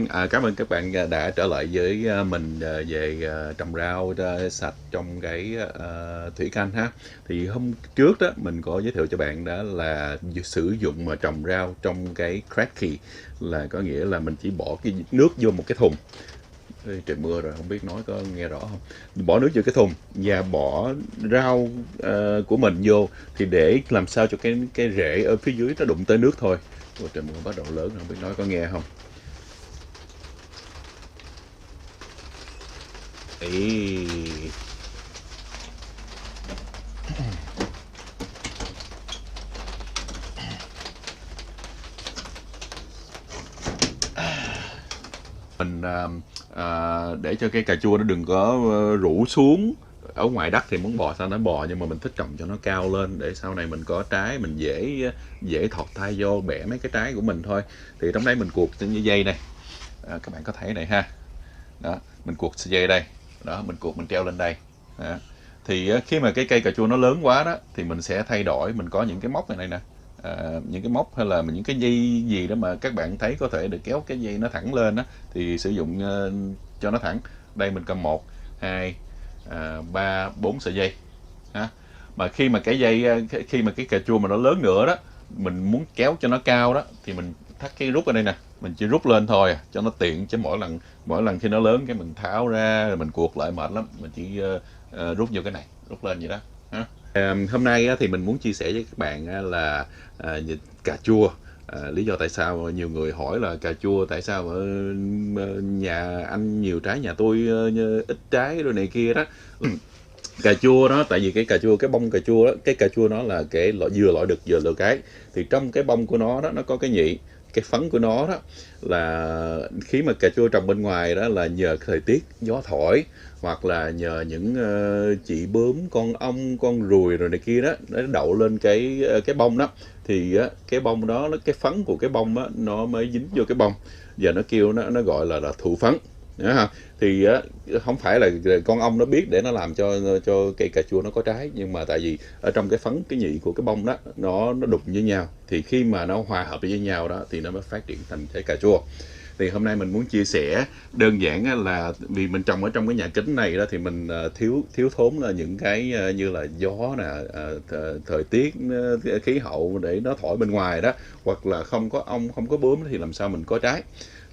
bạn, cảm ơn các bạn đã trở lại với mình về trồng rau sạch trong cái thủy canh ha. Thì hôm trước đó mình có giới thiệu cho bạn đó là sử dụng mà trồng rau trong cái cracky, là có nghĩa là mình chỉ bỏ cái nước vô một cái thùng. Ê, trời mưa rồi không biết nói có nghe rõ không. Bỏ nước vô cái thùng và bỏ rau của mình vô, thì để làm sao cho cái rễ ở phía dưới nó đụng tới nước thôi. Ôi, trời mưa bắt đầu lớn không biết nói có nghe không. Ý, mình để cho cái cà chua nó đừng có rủ xuống. Ở ngoài đất thì muốn bò sao nó bò, nhưng mà mình thích trồng cho nó cao lên để sau này mình có trái mình dễ dễ thọt tay vô bẻ mấy cái trái của mình thôi. Thì trong đây mình cuột trên dây này, các bạn có thấy này ha. Đó, mình cuột sợi dây đây, đó mình cuột mình treo lên đây. Đó. Thì khi mà cái cây cà chua nó lớn quá đó thì mình sẽ thay đổi, mình có những cái móc này nè. Những cái móc hay là những cái dây gì đó mà các bạn thấy có thể được kéo cái dây nó thẳng lên đó, thì sử dụng cho nó thẳng. Đây mình cầm 1, 2, 3, 4 sợi dây. Đó. Mà khi mà cái dây khi mà cái cà chua mà nó lớn nữa đó, mình muốn kéo cho nó cao đó thì mình thắt cái rút ở đây nè, mình chỉ rút lên thôi cho nó tiện, chứ mỗi lần khi nó lớn cái mình tháo ra rồi mình cuột lại mệt lắm, mình chỉ rút vô cái này, rút lên vậy đó. Hôm nay thì mình muốn chia sẻ với các bạn là cà chua. Lý do tại sao nhiều người hỏi là cà chua tại sao ở nhà anh nhiều trái, nhà tôi ít trái rồi này kia đó. Cà chua đó, tại vì cái cà chua, cái bông cà chua đó, cái cà chua nó là cái loại, vừa loại đực vừa loại cái. Thì trong cái bông của nó đó, nó có cái nhị, cái phấn của nó đó, là khi mà cà chua trồng bên ngoài đó là nhờ thời tiết gió thổi, hoặc là nhờ những chị bướm, con ong, con ruồi rồi này kia đó, nó đậu lên cái bông đó, thì cái bông đó, cái phấn của cái bông đó, nó mới dính vô cái bông, và nó kêu, nó gọi là thụ phấn. Hiểu không? Thì không phải là con ong nó biết để nó làm cho cây cà chua nó có trái, nhưng mà tại vì ở trong cái phấn, cái nhị của cái bông đó, nó đụng với nhau, thì khi mà nó hòa hợp với nhau đó thì nó mới phát triển thành trái cà chua. Thì hôm nay mình muốn chia sẻ đơn giản là vì mình trồng ở trong cái nhà kính này đó, thì mình thiếu thốn là những cái như là gió nè, thời tiết, khí hậu để nó thổi bên ngoài đó, hoặc là không có ong, không có bướm thì làm sao mình có trái.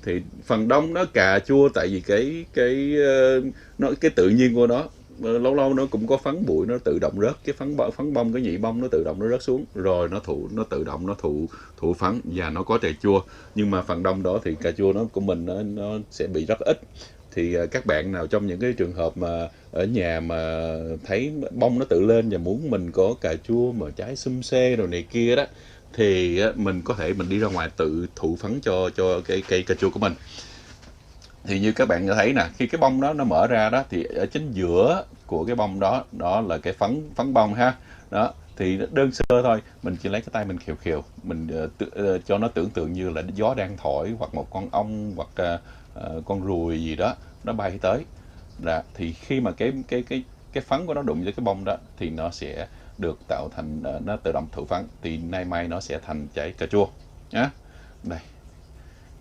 Thì phần đông nó cà chua, tại vì cái tự nhiên của nó, lâu lâu nó cũng có phấn bụi, nó tự động rớt cái phấn bông, cái nhị bông nó tự động nó rớt xuống, rồi nó tự động nó thụ phấn và nó có trái chua. Nhưng mà phần đông đó thì cà chua nó của mình nó sẽ bị rất ít. Thì các bạn nào trong những cái trường hợp mà ở nhà mà thấy bông nó tự lên và muốn mình có cà chua mà trái xum xê rồi này kia đó, thì mình có thể mình đi ra ngoài tự thụ phấn cho cái cây cà chua của mình. Thì như các bạn thấy nè, khi cái bông đó nó mở ra đó, thì ở chính giữa của cái bông đó, đó là cái phấn phấn bông ha. Đó, thì đơn sơ thôi, mình chỉ lấy cái tay mình khều khều, mình cho nó tưởng tượng như là gió đang thổi, hoặc một con ong, hoặc con ruồi gì đó nó bay tới. Đó, thì khi mà cái phấn của nó đụng với cái bông đó thì nó sẽ được tạo thành, nó tự động thụ phấn, thì nay mai nó sẽ thành trái cà chua nhá. Đây,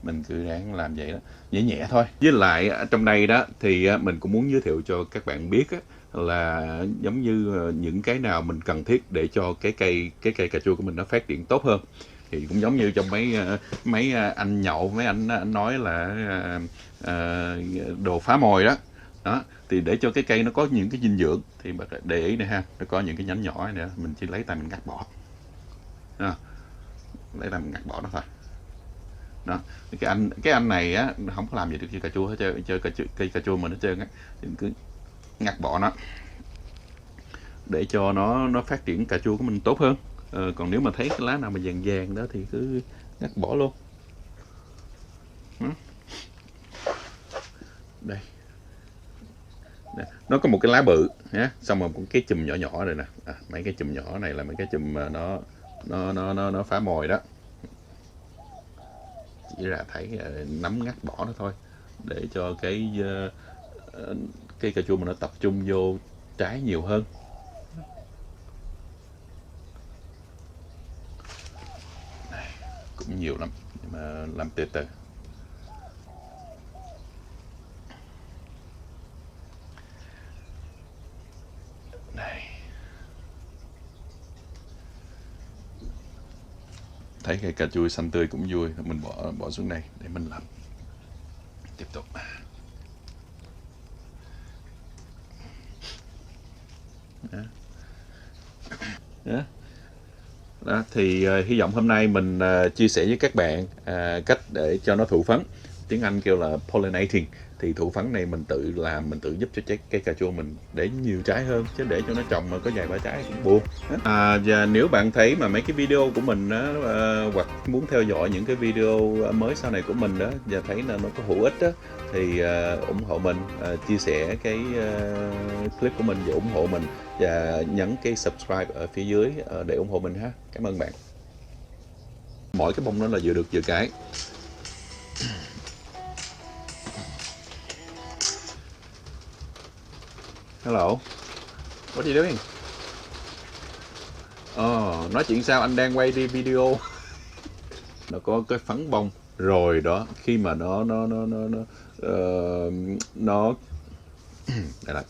mình cứ ráng làm vậy đó, nhẹ nhẹ thôi. Với lại trong đây đó thì mình cũng muốn giới thiệu cho các bạn biết là giống như những cái nào mình cần thiết để cho cái cây cà chua của mình nó phát triển tốt hơn. Thì cũng giống như trong mấy anh nhậu, mấy anh nói là đồ phá mồi đó. Đó, thì để cho cái cây nó có những cái dinh dưỡng thì bạn để ý này ha, nó có những cái nhánh nhỏ này, mình chỉ lấy tay mình cắt bỏ. Đó, lấy tay mình cắt bỏ nó thôi. Đó, cái anh này á không có làm gì được cho cà chua hết trơn, chơi cây cà chua mình hết trơn á. Thì mình cứ ngắt bỏ nó để cho nó phát triển cà chua của mình tốt hơn. Còn nếu mà thấy cái lá nào mà vàng vàng đó thì cứ ngắt bỏ luôn. Đây, nó có một cái lá bự nhé, xong rồi một cái chùm nhỏ nhỏ này nè. Mấy cái chùm nhỏ này là mấy cái chùm mà nó phá mồi đó. Chỉ là thấy nắm ngắt bỏ nó thôi, để cho cái cà chua mà nó tập trung vô trái nhiều hơn. Cũng nhiều lắm, nhưng mà làm từ từ. thấy cây cà chua xanh tươi cũng vui, mình bỏ xuống đây để mình làm tiếp tục. Đó. Đó. Đó, thì hy vọng hôm nay mình chia sẻ với các bạn cách để cho nó thụ phấn, tiếng Anh kêu là pollinating. Thì thụ phấn này mình tự làm, mình tự giúp cho cây cà chua mình để nhiều trái hơn, chứ để cho nó trồng mà có vài ba trái cũng buồn. Và nếu bạn thấy mà mấy cái video của mình đó, hoặc muốn theo dõi những cái video mới sau này của mình đó, và thấy là nó có hữu ích đó, thì ủng hộ mình, chia sẻ cái clip của mình và ủng hộ mình, và nhấn cái subscribe ở phía dưới để ủng hộ mình ha. Cảm ơn bạn. Mỗi cái bông đó là vừa được vừa cái. Hello, what are you doing? Nói chuyện sao, anh đang quay đi video. Nó có cái phấn bông rồi đó, khi mà nó đây là